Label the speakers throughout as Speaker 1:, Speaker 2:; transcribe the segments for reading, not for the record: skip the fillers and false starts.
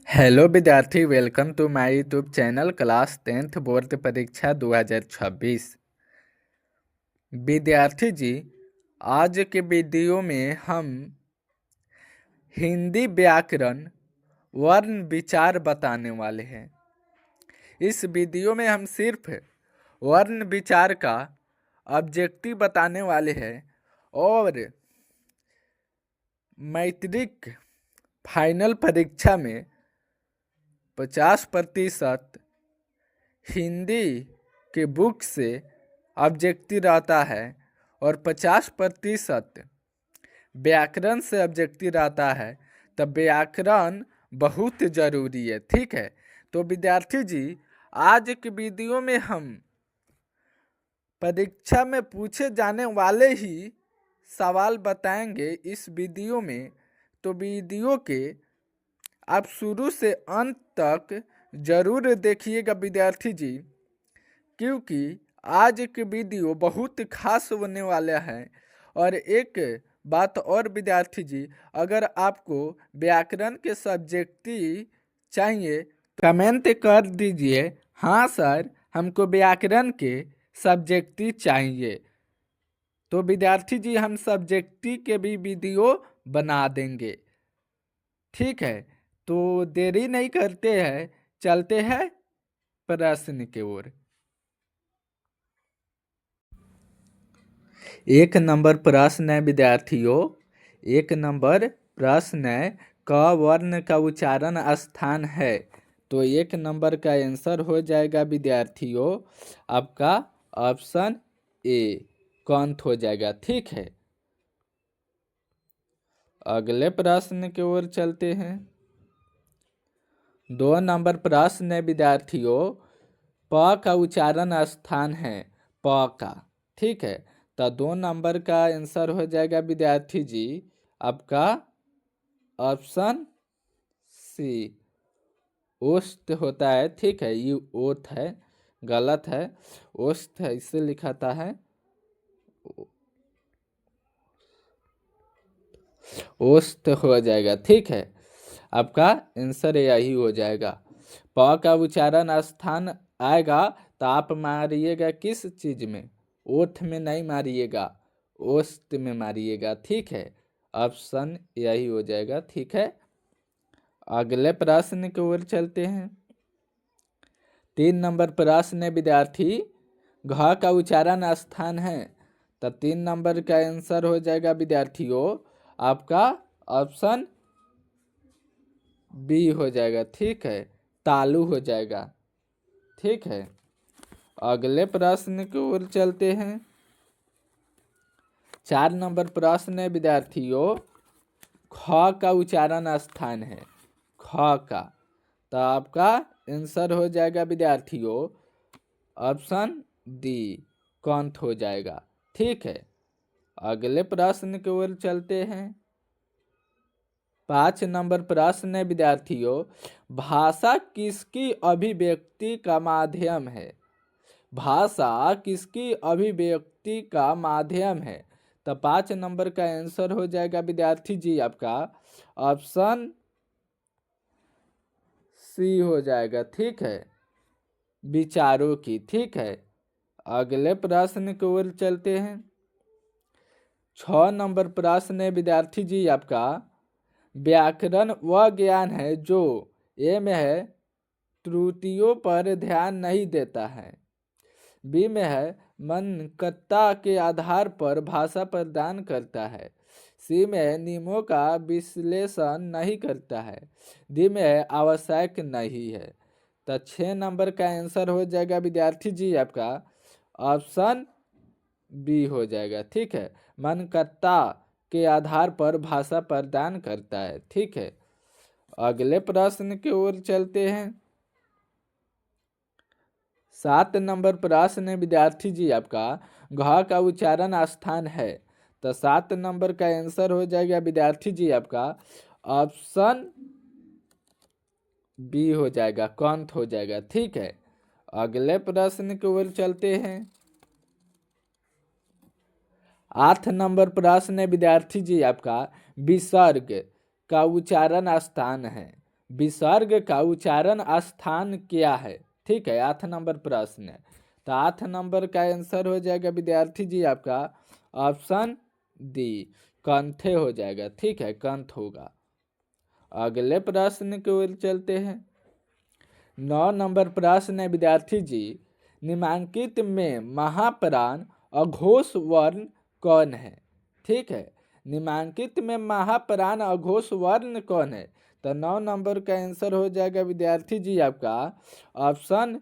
Speaker 1: Hello विद्यार्थी, welcome to my YouTube channel class 10th board परीक्षा 2026। विद्यार्थी जी, आज के वीडियो में हम हिंदी व्याकरण वर्ण विचार बताने वाले हैं। इस वीडियो में हम सिर्फ वर्ण विचार का ऑब्जेक्टिव बताने वाले हैं और मैट्रिक फाइनल परीक्षा में 50% हिंदी के बुक से ऑब्जेक्टिव रहता है और 50% व्याकरण से ऑब्जेक्टिव रहता है। तब व्याकरण बहुत ज़रूरी है, ठीक है। तो विद्यार्थी जी, आज के वीडियो में हम परीक्षा में पूछे जाने वाले ही सवाल बताएंगे इस वीडियो में। तो वीडियो के आप शुरू से अंत तक ज़रूर देखिएगा विद्यार्थी जी, क्योंकि आज के वीडियो बहुत खास होने वाला है। और एक बात और विद्यार्थी जी, अगर आपको व्याकरण के सब्जेक्टिव चाहिए कमेंट कर दीजिए, हाँ सर हमको व्याकरण के सब्जेक्टिव चाहिए। तो विद्यार्थी जी, हम सब्जेक्टिव के भी वीडियो बना देंगे, ठीक है। तो देरी नहीं करते हैं, चलते हैं प्रश्न की ओर। एक नंबर प्रश्न है विद्यार्थियों, एक नंबर प्रश्न है, क वर्ण का उच्चारण स्थान है। तो एक नंबर का आंसर हो जाएगा विद्यार्थियों आपका ऑप्शन ए, कंठ हो जाएगा, ठीक है। अगले प्रश्न की ओर चलते हैं। 2 नंबर प्रश्न है विद्यार्थियों, प का उच्चारण स्थान है, प का, ठीक है। तो 2 नंबर का आंसर हो जाएगा विद्यार्थी जी आपका ऑप्शन सी, ओष्ठ होता है, ठीक है। ये ओथ है, गलत है, ओष्ठ है, इससे लिखाता है ओष्ठ हो जाएगा, ठीक है। आपका आंसर यही हो जाएगा। प का उच्चारण स्थान आएगा तो आप मारिएगा किस चीज में, ओठ में नहीं मारिएगा, ओष्ठ में मारिएगा, ठीक है। ऑप्शन यही हो जाएगा, ठीक है। अगले प्रश्न की ओर चलते हैं। 3 नंबर प्रश्न है विद्यार्थी, घ का उच्चारण स्थान है। तो 3 नंबर का आंसर हो जाएगा विद्यार्थियों आपका ऑप्शन बी हो जाएगा, ठीक है, तालु हो जाएगा, ठीक है। अगले प्रश्न की ओर चलते हैं। 4 नंबर प्रश्न है विद्यार्थियों, ख का उच्चारण स्थान है, ख का। तो आपका आंसर हो जाएगा विद्यार्थियों ऑप्शन डी, कंठ हो जाएगा, ठीक है। अगले प्रश्न की ओर चलते हैं। 5 नंबर प्रश्न है विद्यार्थियों, भाषा किसकी अभिव्यक्ति का माध्यम है। भाषा किसकी अभिव्यक्ति का माध्यम है। तो 5 नंबर का आंसर हो जाएगा विद्यार्थी जी आपका ऑप्शन सी हो जाएगा, ठीक है, विचारों की, ठीक है। अगले प्रश्न की ओर चलते हैं। 6 नंबर प्रश्न है विद्यार्थी जी आपका, व्याकरण वह ज्ञान है जो ए में है त्रुटियों पर ध्यान नहीं देता है, बी में है मानकता के आधार पर भाषा प्रदान करता है, सी में है नियमों का विश्लेषण नहीं करता है, डी में है आवश्यक नहीं है। तो 6 नंबर का आंसर हो जाएगा विद्यार्थी जी आपका ऑप्शन बी हो जाएगा, ठीक है, मानकता के आधार पर भाषा प्रदान करता है, ठीक है। अगले प्रश्न की ओर चलते हैं। 7 नंबर प्रश्न है विद्यार्थी जी आपका, घ का उच्चारण स्थान है। तो 7 नंबर का आंसर हो जाएगा विद्यार्थी जी आपका ऑप्शन बी हो जाएगा, कंठ हो जाएगा, ठीक है। अगले प्रश्न की ओर चलते हैं। 8 नंबर प्रश्न है विद्यार्थी जी आपका, विसर्ग का उच्चारण स्थान है। विसर्ग का उच्चारण स्थान क्या है? ठीक है, 8 नंबर प्रश्न है। तो 8 नंबर का आंसर हो जाएगा विद्यार्थी जी आपका ऑप्शन डी, कंठे हो जाएगा। ठीक है, कंठ होगा। अगले प्रश्न की ओर चलते हैं। 9 नंबर प्रश्न है विद्यार्थी जी, निम्नलिखित में महाप्राण अघोष वर्ण कौन है? ठीक है, निम्नलिखित में महाप्राण अघोष वर्ण कौन है? तो 9 नंबर का आंसर हो जाएगा विद्यार्थी जी आपका ऑप्शन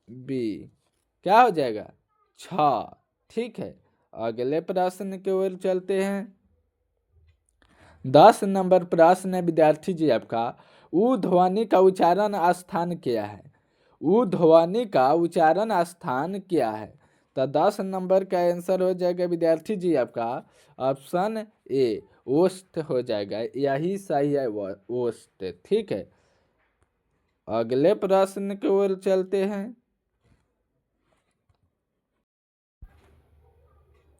Speaker 1: बी, क्या हो जाएगा? 6। ठीक है, अगले प्रश्न की ओर चलते हैं। 10 नंबर प्रश्न है विद्यार्थी जी आपका, उ ध्वनि का उच्चारण स्थान क्या है? उ ध्वनि का उच्चारण स्थान क्या है? तो 10 नंबर का आंसर हो जाएगा विद्यार्थी जी आपका ऑप्शन ए, ओष्ठ हो जाएगा। यही सही है, ओष्ठ। ठीक है, अगले प्रश्न की ओर चलते हैं।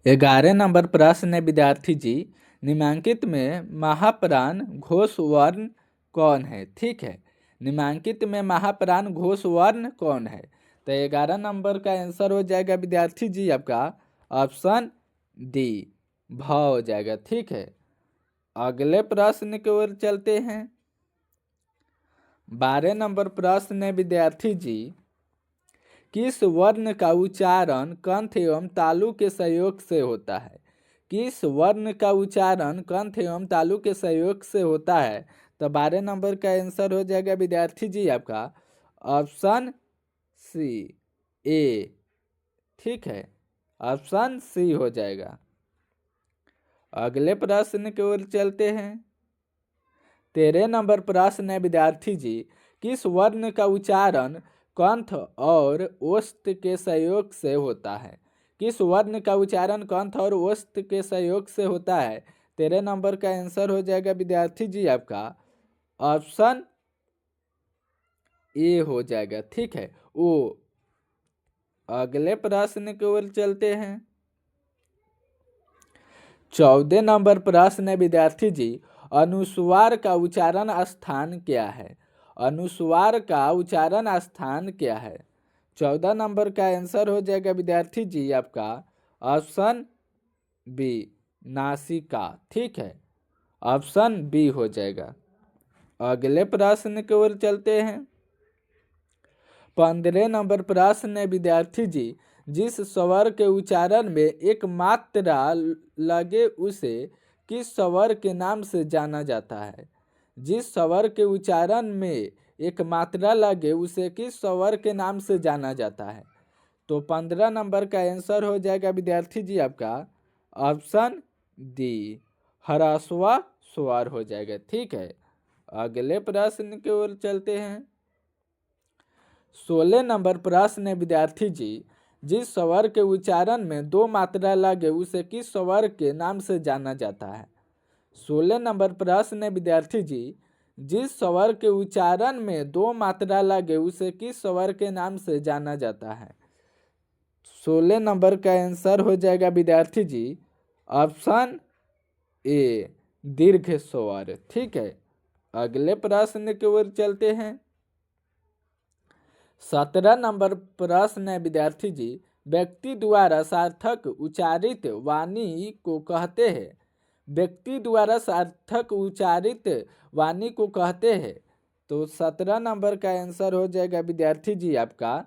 Speaker 1: 11 नंबर प्रश्न है विद्यार्थी जी, निम्नलिखित में महाप्राण घोष वर्ण कौन है? ठीक है, निम्नलिखित में महाप्राण घोष वर्ण कौन है? तो 11 नंबर का आंसर हो जाएगा विद्यार्थी जी आपका ऑप्शन डी, भ हो जाएगा। ठीक है, अगले प्रश्न की ओर चलते हैं। 12 नंबर प्रश्न है विद्यार्थी जी, किस वर्ण का उच्चारण कंठ एवं तालु के सहयोग से होता है? किस वर्ण का उच्चारण कंठ एवं तालु के सहयोग से होता है? तो 12 नंबर का आंसर हो जाएगा विद्यार्थी जी आपका ऑप्शन सी, ए। ठीक है, ऑप्शन सी हो जाएगा। अगले प्रश्न की ओर चलते हैं। 13 नंबर प्रश्न है विद्यार्थी जी, किस वर्ण का उच्चारण कंठ और ओष्ठ के सहयोग से होता है? किस वर्ण का उच्चारण कंठ और ओष्ठ के सहयोग से होता है? 13 नंबर का आंसर हो जाएगा विद्यार्थी जी आपका ऑप्शन ए हो जाएगा। ठीक है, ओ। अगले प्रश्न की ओर चलते हैं। 14 नंबर प्रश्न है विद्यार्थी जी, अनुस्वार का उच्चारण स्थान क्या है? अनुस्वार का उच्चारण स्थान क्या है? 14 नंबर का आंसर हो जाएगा विद्यार्थी जी आपका ऑप्शन बी, नासिका। ठीक है, ऑप्शन बी हो जाएगा। अगले प्रश्न की ओर चलते हैं। 15 नंबर प्रश्न है विद्यार्थी जी, जिस स्वर के उच्चारण में एक मात्रा लगे उसे किस स्वर के नाम से जाना जाता है? जिस स्वर के उच्चारण में एक मात्रा लगे उसे किस स्वर के नाम से जाना जाता है? तो 15 नंबर का आंसर हो जाएगा विद्यार्थी जी आपका ऑप्शन डी, ह्रस्व स्वर हो जाएगा। ठीक है, अगले प्रश्न की ओर चलते हैं। 16 नंबर प्रश्न है विद्यार्थी जी, जिस स्वर के उच्चारण में 2 मात्रा लगे उसे किस स्वर के नाम से जाना जाता है? 16 नंबर प्रश्न है विद्यार्थी जी, जिस स्वर के उच्चारण में 2 मात्रा लगे उसे किस स्वर के नाम से जाना जाता है? 16 नंबर का आंसर हो जाएगा विद्यार्थी जी ऑप्शन ए, दीर्घ स्वर। ठीक है, अगले प्रश्न की ओर चलते हैं। 17 नंबर प्रश्न है विद्यार्थी जी, व्यक्ति द्वारा सार्थक उच्चारित वाणी को कहते हैं? व्यक्ति द्वारा सार्थक उच्चारित वाणी को कहते हैं? तो 17 नंबर का आंसर हो जाएगा विद्यार्थी जी आपका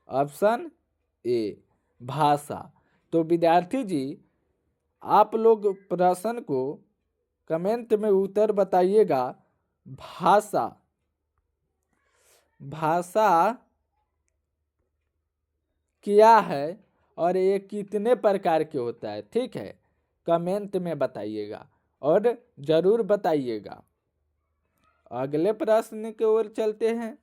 Speaker 1: ऑप्शन ए, भाषा। तो विद्यार्थी जी आप लोग प्रश्न को कमेंट में उत्तर बताइएगा, भाषा भाषा क्या है और ये कितने प्रकार के होता है? ठीक है, कमेंट में बताइएगा और जरूर बताइएगा। अगले प्रश्न की ओर चलते हैं।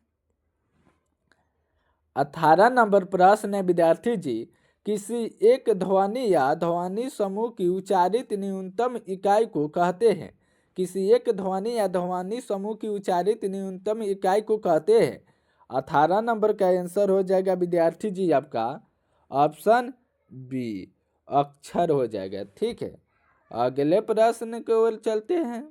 Speaker 1: 18 नंबर प्रश्न है विद्यार्थी जी, किसी एक ध्वनि या ध्वनि समूह की उच्चारित न्यूनतम इकाई को कहते हैं? किसी एक ध्वनि या ध्वनि समूह की उच्चारित न्यूनतम इकाई को कहते हैं? 18 नंबर का आंसर हो जाएगा विद्यार्थी जी आपका ऑप्शन बी, अक्षर हो जाएगा। ठीक है, अगले प्रश्न की ओर चलते हैं।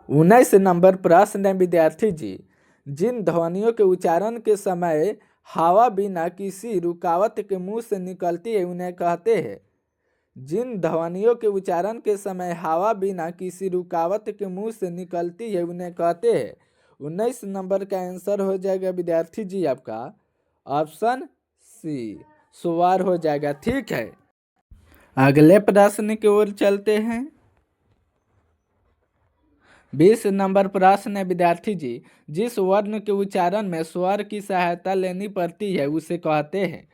Speaker 1: 19 नंबर प्रश्न है विद्यार्थी जी, जिन ध्वनियों के उच्चारण के समय हवा बिना किसी रुकावट के मुंह से निकलती है उन्हें कहते हैं। जिन ध्वनियों के उच्चारण के समय हवा बिना किसी रुकावट के मुंह से निकलती है उन्हें कहते हैं। 19 नंबर का आंसर हो जाएगा विद्यार्थी जी आपका ऑप्शन सी, स्वर हो जाएगा। ठीक है, अगले प्रश्न की ओर चलते हैं। 20 नंबर प्रश्न है विद्यार्थी जी, जिस वर्ण के उच्चारण में स्वर की सहायता लेनी पड़ती है उसे कहते हैं।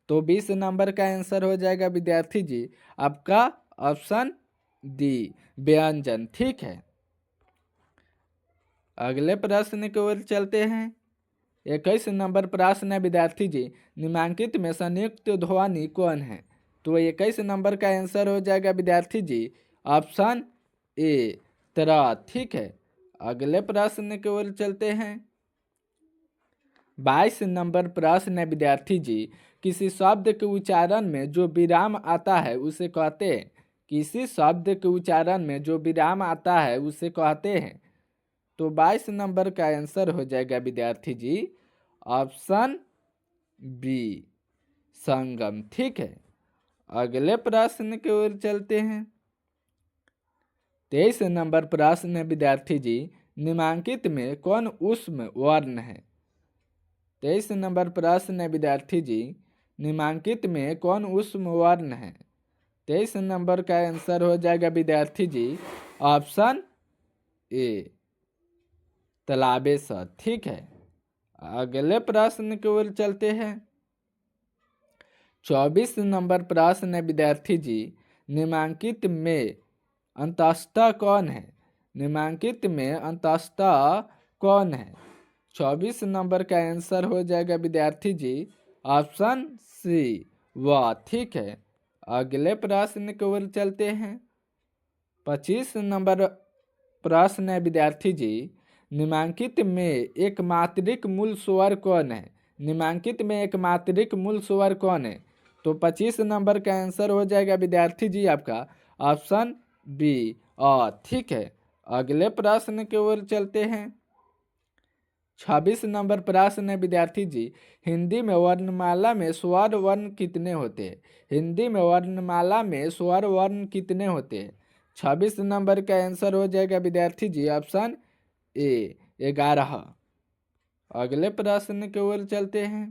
Speaker 1: तो 20 नंबर का आंसर हो जाएगा विद्यार्थी जी आपका ऑप्शन डी, व्यंजन। ठीक है, अगले प्रश्न की ओर चलते हैं। 21 नंबर प्रश्न है विद्यार्थी जी, निम्नलिखित में संयुक्त ध्वनि कौन है। तो 21 नंबर का आंसर हो जाएगा विद्यार्थी जी ऑप्शन ए, तरह। ठीक है, अगले प्रश्न की ओर चलते हैं। 22 नंबर प्रश्न है विद्यार्थी जी, किसी शब्द के उच्चारण में जो विराम आता है उसे कहते हैं। किसी शब्द के उच्चारण में जो विराम आता है उसे कहते हैं। तो 22 नंबर का आंसर हो जाएगा विद्यार्थी जी ऑप्शन बी, संगम। ठीक है, अगले प्रश्न की ओर चलते हैं। 23 नंबर प्रश्न है विद्यार्थी जी, निम्नलिखित में कौन ऊष्म वर्ण है। 23 नंबर प्रश्न है विद्यार्थी जी, निम्नलिखित में कौन ऊष्म वर्ण है। 23 नंबर का आंसर हो जाएगा विद्यार्थी जी ऑप्शन ए, तालाबेश। ठीक है, अगले प्रश्न की ओर चलते हैं। 24 नंबर प्रश्न है विद्यार्थी जी, निम्नलिखित में अंतस्था कौन है। निम्नलिखित में अंतस्था कौन है। 24 नंबर का आंसर हो जाएगा विद्यार्थी जी ऑप्शन सी, वाह। ठीक है, अगले प्रश्न की ओर चलते हैं। 25 नंबर प्रश्न है विद्यार्थी जी, निम्नलिखित में एक मात्रिक मूल स्वर कौन है। निम्नलिखित में एक मात्रिक मूल स्वर कौन है। तो 25 नंबर का आंसर हो जाएगा विद्यार्थी जी आपका ऑप्शन बी, अ। ठीक है, अगले प्रश्न की ओर चलते हैं। 26 नंबर प्रश्न है विद्यार्थी जी, हिंदी में वर्णमाला में स्वर वर्ण कितने होते हैं। हिंदी में वर्णमाला में स्वर वर्ण कितने होते हैं। 26 नंबर का आंसर हो जाएगा विद्यार्थी जी ऑप्शन ए, 11। अगले प्रश्न की ओर चलते हैं।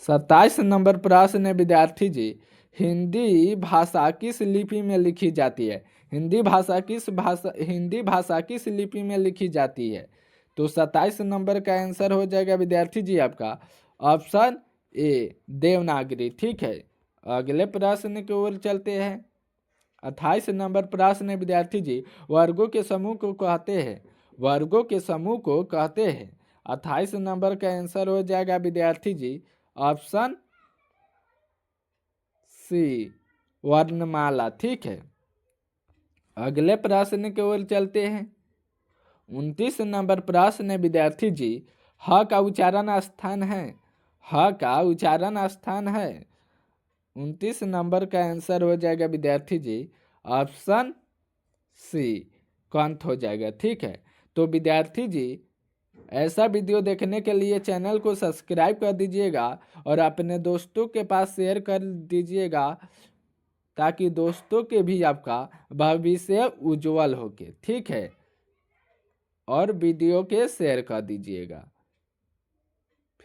Speaker 1: 27 नंबर प्रश्न है विद्यार्थी जी, हिंदी भाषा किस लिपि में लिखी जाती है। हिंदी भाषा किस लिपि में लिखी जाती है। तो 27 नंबर का आंसर हो जाएगा विद्यार्थी जी आपका ऑप्शन ए, देवनागरी। ठीक है, अगले प्रश्न की ओर चलते हैं। 28 नंबर प्रश्न है विद्यार्थी जी, वर्गों के समूह को कहते हैं। वर्गों के समूह को कहते हैं। 28 नंबर का आंसर हो जाएगा विद्यार्थी जी ऑप्शन सी, वर्णमाला। ठीक है, अगले प्रश्न की ओर चलते हैं। 29 नंबर प्रश्न है विद्यार्थी जी, ह का उच्चारण स्थान है। ह का उच्चारण स्थान है। 29 नंबर का आंसर हो जाएगा विद्यार्थी जी ऑप्शन सी, कंठ हो जाएगा। ठीक है, तो विद्यार्थी जी ऐसा वीडियो देखने के लिए चैनल को सब्सक्राइब कर दीजिएगा और अपने दोस्तों के पास शेयर कर दीजिएगा ताकि दोस्तों के भी आपका भविष्य उज्जवल हो के। ठीक है, और वीडियो के शेयर कर दीजिएगा।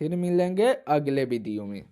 Speaker 1: फिर मिलेंगे अगले वीडियो में।